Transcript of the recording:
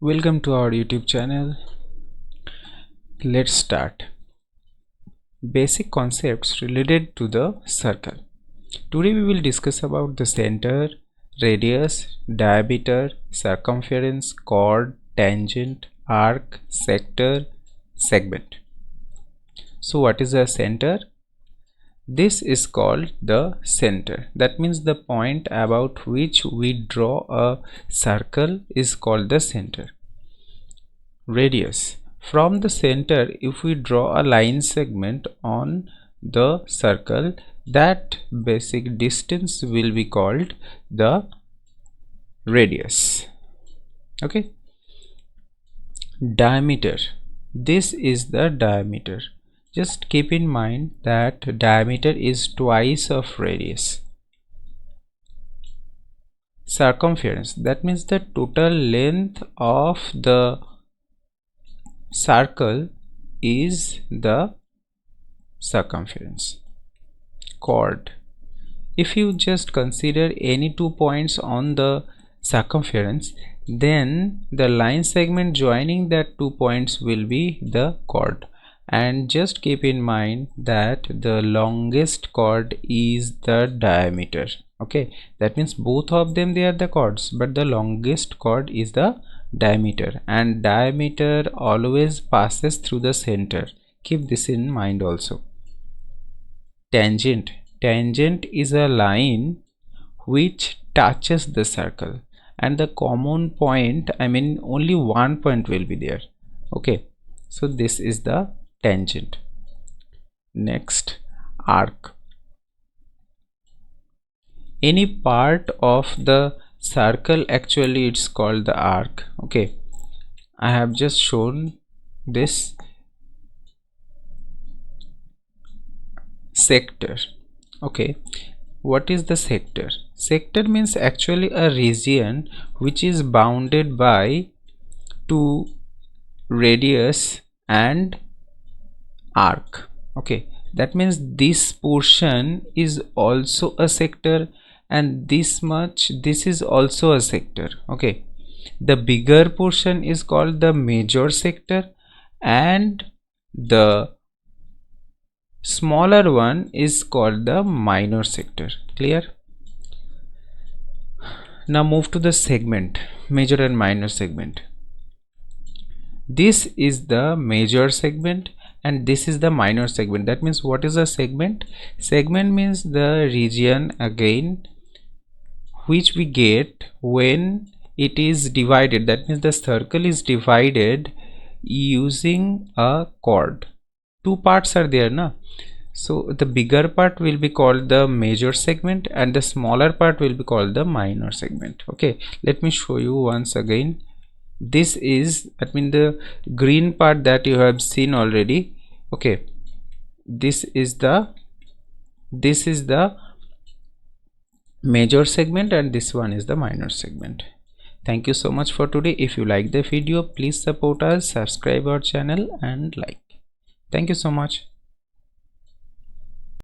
Welcome to our YouTube channel. Let's start. Basic concepts related to the circle. Today we will discuss about the center, radius, diameter, circumference, chord, tangent, arc, sector, segment. So what is the center? This is called the center. That means the point about which we draw a circle is called the center. Radius. From the center, if we draw a line segment on the circle, that basic distance will be called the radius. Okay. Diameter. This is the diameter. Just keep in mind that diameter is twice of radius. Circumference. That means the total length of the circle is the circumference. Chord. If you just consider any 2 points on the circumference, then the line segment joining that 2 points will be the chord. And just keep in mind that the longest chord is the diameter. Okay, that means both of them, they are the chords, but the longest chord is the diameter, and diameter always passes through the center. Keep this in mind also. Tangent. Tangent is a line which touches the circle, and the common point, only one point will be there. Okay, so this is the tangent. Next, arc. Any part of the circle, actually it's called the arc. Okay, I have just shown this. Sector. Okay, what is the sector? Sector means actually a region which is bounded by two radius and arc. Okay, that means this portion is also a sector, and this much, this is also a sector. Okay, the bigger portion is called the major sector, and the smaller one is called the minor sector. Clear? Now move to the segment, major and minor segment. This is the major segment and this is the minor segment. That means, what is a segment? Segment means the region again which we get when it is divided. That means the circle is divided using a chord. Two parts are there, na? So the bigger part will be called the major segment and the smaller part will be called the minor segment. Okay, let me show you once again. This is, the green part that you have seen already. Okay, this is the major segment and this one is the minor segment. Thank you so much for today. If you like the video, please support us, subscribe our channel and like. Thank you so much.